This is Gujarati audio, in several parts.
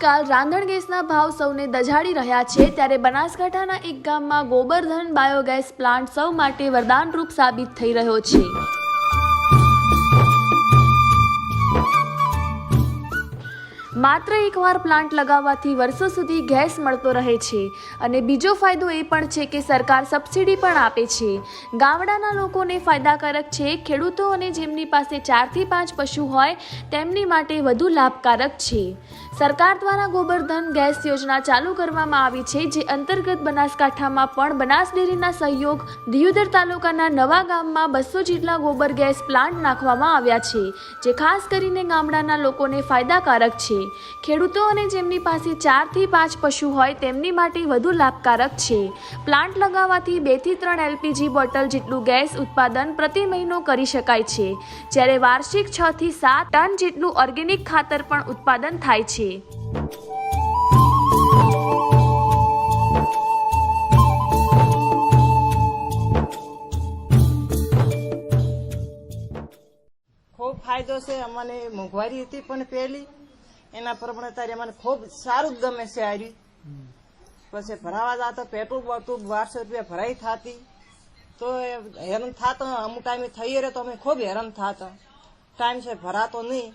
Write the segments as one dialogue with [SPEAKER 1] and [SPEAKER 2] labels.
[SPEAKER 1] આજકાલ રાંધણ ગેસના ભાવ સૌને દઝાડી રહ્યા છે, ત્યારે બનાસકાંઠાના એક ગામમાં ગોબરધન બાયોગેસ પ્લાન્ટ સૌ માટે વરદાનરૂપ સાબિત થઈ રહ્યો છે। માત્ર એકવાર પ્લાન્ટ લગાવવાથી વર્ષો સુધી ગેસ મળતો રહે છે અને બીજો ફાયદો એ પણ છે કે સરકાર સબસિડી પણ આપે છે। ગામડાના લોકોને ફાયદાકારક છે, ખેડૂતો અને જેમની પાસે 4 થી 5 પશુ હોય તેમની માટે વધુ લાભકારક છે। સરકાર દ્વારા ગોબરધન ગેસ યોજના ચાલુ કરવામાં આવી છે, જે અંતર્ગત બનાસકાંઠામાં પણ બનાસ ડેરીના સહયોગ દિયોદર તાલુકાના નવા ગામમાં 200 જેટલા ગોબર ગેસ પ્લાન્ટ નાખવામાં આવ્યા છે, જે ખાસ કરીને ગામડાના લોકોને ફાયદાકારક છે। ખેડૂતો અને જેમની પાસે 4 થી 5 પશુ હોય તેમની માટે વધુ લાભકારક છે। પ્લાન્ટ લગાવવાથી 2 થી 3 LPG બોટલ જેટલું ગેસ ઉત્પાદન પ્રતિ મહિનો કરી શકાય છે, જ્યારે વાર્ષિક 6 થી 7 ટન જેટલું ઓર્ગેનિક ખાતર પણ ઉત્પાદન થાય છે।
[SPEAKER 2] ખૂબ ફાયદો છે। અમને મોંઘવારી હતી પણ પહેલી એના પ્રમાણે ત્યારે મને ખૂબ સારું જ ગમે છે। આર્યું પછી ભરાવા જતા પેટ્રોલ બળતું 1200 રૂપિયા ભરાઈ થતી તો હેરાન થતો, અમુક ટાઈમે થઈ રહે તો અમે ખૂબ હેરાન થતા, ટાઈમ છે ભરાતો નહીં,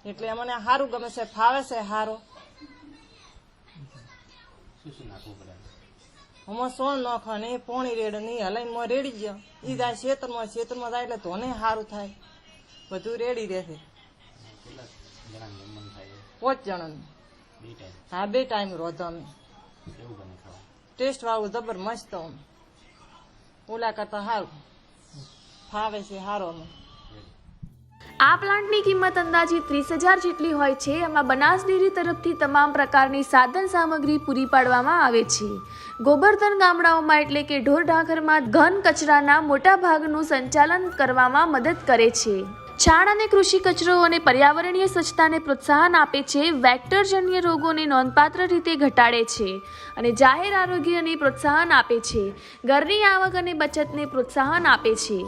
[SPEAKER 2] એટલે મને સારું ગમે છે, ફાવે છે સારો। હમણાં સોણ નાખો નહીં, પોણી રેડ નહીં, હલાઈને રેડી ગયો એ જાય ખેતરમાં જાય એટલે ધોને સારું થાય, બધું રેડી રહેશે। 5 જણાનું, હા 2 ટાઈમ રોધો અમે, ટેસ્ટ વાળું જબર મસ્ત, ઓલા કરતા સારું ફાવે છે સારો અમે।
[SPEAKER 1] આ પ્લાન્ટની કિંમત અંદાજિત 30,000 જેટલી હોય છે। એમાં બનાસ ડેરી તરફથી તમામ પ્રકારની સાધન સામગ્રી પૂરી પાડવામાં આવે છે। ગોબરધન ગામડાઓમાં એટલે કે ઢોર ઢાંખરમાં ઘન કચરાના મોટા ભાગનું સંચાલન કરવામાં મદદ કરે છે। છાણ અને કૃષિ કચરો અને પર્યાવરણીય સ્વચ્છતાને પ્રોત્સાહન આપે છે, વેક્ટરજન્ય રોગોને નોંધપાત્ર રીતે ઘટાડે છે અને જાહેર આરોગ્યને પ્રોત્સાહન આપે છે, ઘરની આવક અને બચતને પ્રોત્સાહન આપે છે।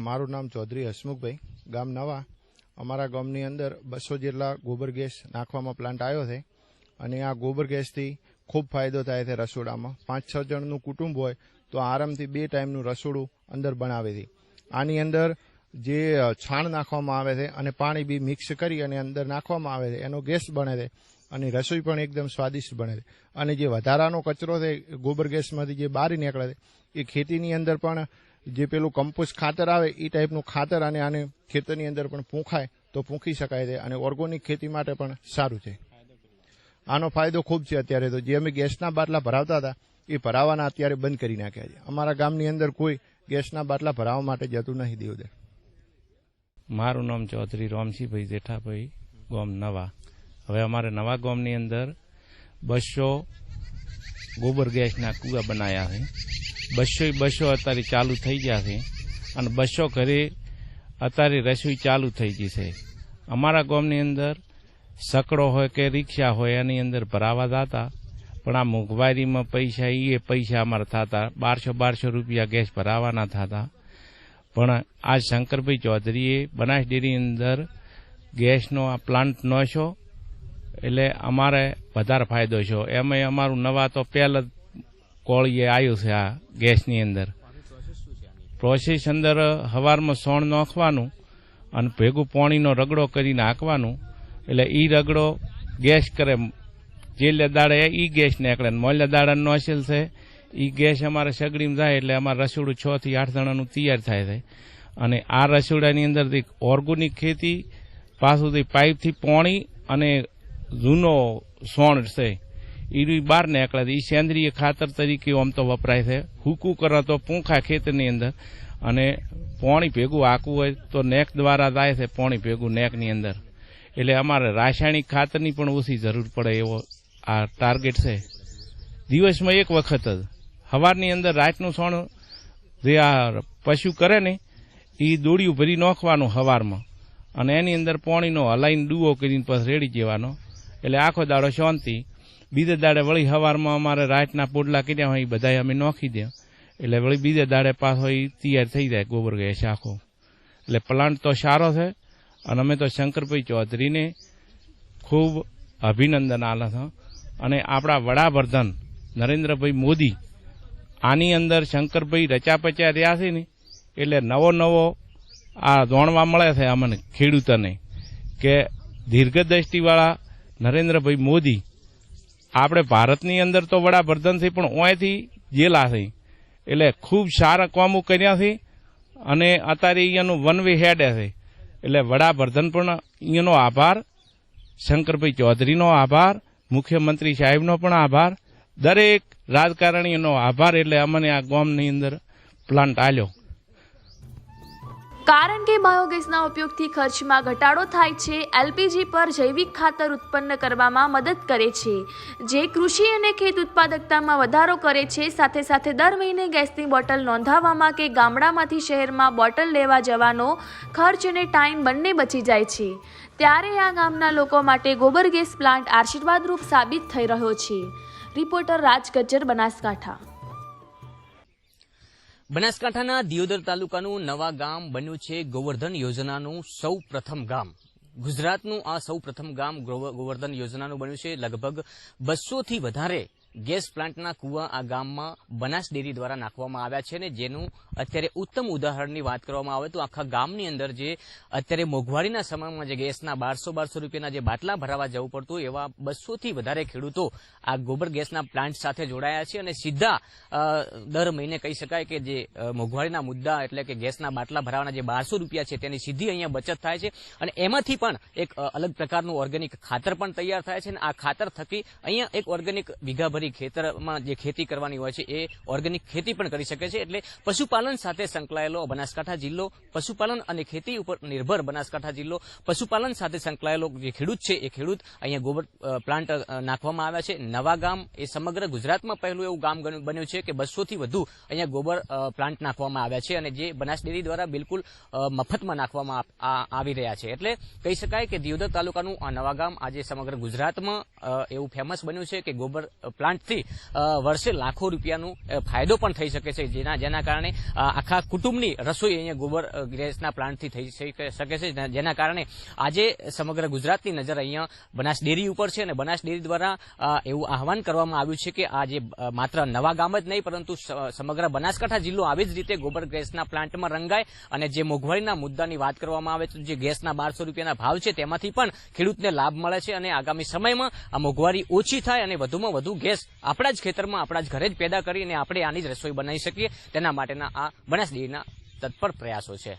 [SPEAKER 3] મારું નામ ચૌધરી હસમુખભાઈ, ગામ નવા। અમારા ગામની અંદર 200 જેટલા ગોબર ગેસ નાખવામાં પ્લાન્ટ આવ્યો છે અને આ ગોબર ગેસથી ખૂબ ફાયદો થાય છે। રસોડામાં 5-6 જણનું કુટુંબ હોય તો આરામથી 2 ટાઈમનું રસોડું અંદર બનાવે છે। આની અંદર જે છાણ નાખવામાં આવે છે અને પાણી બી મિક્સ કરી અને અંદર નાખવામાં આવે છે, એનો ગેસ બને છે અને રસોઈ પણ એકદમ સ્વાદિષ્ટ બને છે। અને જે વધારાનો કચરો છે ગોબર ગેસમાંથી જે બહાર નીકળે છે એ ખેતીની અંદર પણ જે પેલું કમ્પોસ્ટ ખાતર આવે એ ટાઈપનું ખાતર અને આને ખેતરની અંદર પણ પૂંખાય તો પૂંખી શકાય છે અને ઓર્ગોનિક ખેતી માટે પણ સારું છે। આનો ફાયદો ખૂબ છે। અત્યારે તો જે અમે ગેસના બાટલા ભરાવતા હતા એ ભરાવાના અત્યારે બંધ કરી નાખ્યા છે। અમારા ગામની અંદર કોઈ ગેસના બાટલા ભરાવવા માટે જતું નથી દિયોદર।
[SPEAKER 4] મારું નામ ચૌધરી રામસિંહભાઈ જેઠાભાઈ, ગામ નવા। હવે અમારે નવા ગામની અંદર 200 ગોબર ગેસના કૂવા બનાવ્યા છે। 200 અત્યારે ચાલુ થઈ ગયા છે અને 200 ઘરે અત્યારે રસોઈ ચાલુ થઈ ગઈ છે। અમારા ગામની અંદર સકડો હોય કે રિક્ષા હોય એની અંદર ભરાવા જતા, પણ આ મોંઘવારીમાં પૈસા અમારા થતા 1200 રૂપિયા ગેસ ભરાવાના થતા, પણ આ શંકરભાઈ ચૌધરીએ બનાસ ડેરીની અંદર ગેસનો આ પ્લાન્ટ નાખ્યો એટલે અમારે વધારે ફાયદો છે। એમાં અમારું નવા તો પહેલા કોળીએ આવ્યું છે આ ગેસની અંદર। પ્રોસેસ અંદર સવારમાં સોણ નાખવાનું અને ભેગું પાણીનો રગડો કરીને નાખવાનું, એટલે એ રગડો ગેસ કરે, જે દાડે એ ગેસ નીકળે, મોલ્યા દાડા નોસેલ છે એ ગેસ અમારે સગડીમાં જાય એટલે અમારે રસોડું 6 થી 8 જણાનું તૈયાર થાય છે। અને આ રસોડાની અંદરથી ઓર્ગોનિક ખેતી, પાછુંથી પાઇપથી પાણી અને જૂનો સોણ છે એ બહાર નીકળે છે, એ સેન્દ્રીય ખાતર તરીકે આમ તો વપરાય છે। હૂકું કરો તો પૂંખા ખેતરની અંદર અને પાણી ભેગું આખવું હોય તો નેક દ્વારા જાય છે, પાણી ભેગું નેકની અંદર, એટલે અમારે રાસાયણિક ખાતરની પણ ઓછી જરૂર પડે એવો આ ટાર્ગેટ છે। દિવસમાં એક વખત જ સવારની અંદર રાતનું સોણ જે આ પશુ કરે ને એ દોડિયું ભરી નાખવાનું સવારમાં અને એની અંદર પાણીનો હલાઈને ડૂવો કરીને પછી રેડી જવાનો, એટલે આખો દાડો શાંતિ। બીજે દાડે વળી સવારમાં અમારે રાતના પોડલા કર્યા હોય એ બધા અમે નાખી દે, એટલે વળી બીજે દાડે પાછો એ તૈયાર થઈ જાય ગોબર ગેસ આખો. એટલે પ્લાન્ટ તો સારો છે અને અમે તો શંકરભાઈ ચૌધરીને ખૂબ અભિનંદન આલે છે. અને આપણા વડાપ્રધાન નરેન્દ્રભાઈ મોદી આની અંદર શંકરભાઈ રચા પચ્યા રહ્યા છે ને એટલે નવો આ જાણવા મળે છે અમને ખેડૂતોને કે દીર્ઘદ્રષ્ટિવાળા નરેન્દ્રભાઈ મોદી આપણે ભારતની અંદર તો વડાપ્રધાન છે પણ ઓયથી જેલા છે એટલે ખૂબ સારા કામો કર્યા છે અને અત્યારે અહીંયાનું વન વે હેડે છે. એટલે વડાપ્રધાન પણ અહીંયાનો આભાર, શંકરભાઈ ચૌધરીનો આભાર, મુખ્યમંત્રી સાહેબનો પણ આભાર, દરેક રાજકારણીનો આભાર. એટલે અમને આ ગામની અંદર પ્લાન્ટ આલ્યો.
[SPEAKER 1] કારણ કે બાયોગેસના ઉપયોગથી ખર્ચમાં ઘટાડો થાય છે, એલપીજી પર જૈવિક ખાતર ઉત્પન્ન કરવામાં મદદ કરે છે, જે કૃષિ અને ખેત ઉત્પાદકતામાં વધારો કરે છે. સાથે સાથે દર મહિને ગેસની બોટલ નોંધાવવામાં કે ગામડામાંથી શહેરમાં બોટલ લેવા જવાનો ખર્ચ અને ટાઈમ બંને બચી જાય છે. ત્યારે આ ગામના લોકો માટે ગોબર ગેસ પ્લાન્ટ આશીર્વાદરૂપ સાબિત થઈ રહ્યો છે. રિપોર્ટર રાજ ગજ્જર, બનાસકાંઠા.
[SPEAKER 5] બનાસકાંઠાના દિયોદર તાલુકાનું નવા ગામ બન્યું છે ગોવર્ધન યોજનાનું સૌ પ્રથમ ગામ. ગુજરાતનું આ સૌ પ્રથમ ગામ ગોવર્ધન યોજનાનું બન્યું છે. લગભગ 200થી વધારે ગેસ પ્લાન્ટના કુવા આ ગામમાં બનાસ ડેરી દ્વારા નાખવામાં આવ્યા છે અને જેનું અત્યારે ઉત્તમ ઉદાહરણની વાત કરવામાં આવે તો આખા ગામની અંદર જે અત્યારે મોંઘવારીના સમયમાં જે ગેસના 1200 રૂપિયાના જે બાટલા ભરાવા જવું પડતું એવા 200થી વધારે ખેડૂતો આ ગોબર ગેસના પ્લાન્ટ સાથે જોડાયા છે અને સીધા દર મહિને કહી શકાય કે જે મોંઘવારીના મુદ્દા એટલે કે ગેસના બાટલા ભરાવાના જે 1200 રૂપિયા છે તેની સીધી અહીંયા બચત થાય છે અને એમાંથી પણ એક અલગ પ્રકારનું ઓર્ગેનિક ખાતર પણ તૈયાર થાય છે અને આ ખાતર થકી અહીંયા એક ઓર્ગેનિક વીઘાભરી ખેતરમાં જે ખેતી કરવાની હોય છે એ ઓર્ગેનિક ખેતી પણ કરી શકે છે. એટલે પશુપાલન સાથે સંકળાયેલો બનાસકાંઠા જિલ્લો, પશુપાલન અને ખેતી ઉપર નિર્ભર બનાસકાંઠા જિલ્લો, પશુપાલન સાથે સંકળાયેલો જે ખેડૂત છે એ ખેડૂત અહીંયા ગોબર પ્લાન્ટ નાખવામાં આવ્યા છે. નવા ગામ એ સમગ્ર ગુજરાતમાં પહેલું એવું ગામ બન્યું છે કે 200થી વધુ અહીંયા ગોબર પ્લાન્ટ નાખવામાં આવ્યા છે અને જે બનાસ ડેરી દ્વારા બિલકુલ મફતમાં નાખવામાં આવી રહ્યા છે. એટલે કહી શકાય કે દિયોદર તાલુકાનું આ નવા ગામ આજે સમગ્ર ગુજરાતમાં એવું ફેમસ બન્યું છે કે ગોબર પ્લાન્ટથી વર્ષે લાખો રૂપિયાનો ફાયદો પણ થઈ શકે છે, જેના કારણે આખા કુટુંબની રસોઈ અહીંયા ગોબર ગેસના પ્લાન્ટથી થઈ શકે છે. જેના કારણે આજે સમગ્ર ગુજરાતની નજર અહીંયા બનાસ ડેરી ઉપર છે અને બનાસ ડેરી દ્વારા એવું આહવાન કરવામાં આવ્યું છે કે આ જે માત્ર નવા ગામ જ નહીં પરંતુ સમગ્ર બનાસકાંઠા જિલ્લો આવી જ રીતે ગોબર ગેસના પ્લાન્ટમાં રંગાય અને જે મોંઘવારીના મુદ્દાની વાત કરવામાં આવે તો જે ગેસના 1200 રૂપિયાના ભાવ છે તેમાંથી પણ ખેડૂતને લાભ મળે છે અને આગામી સમયમાં આ મોંઘવારી ઓછી થાય અને વધુમાં વધુ ગેસ આપણા જ ખેતરમાં આપણા જ ઘરે જ પેદા કરીને આપણે આની જ રસોઈ બનાવી શકીએ તેના માટેના આ બનાસ ડેરીના તત્પર પ્રયાસો છે.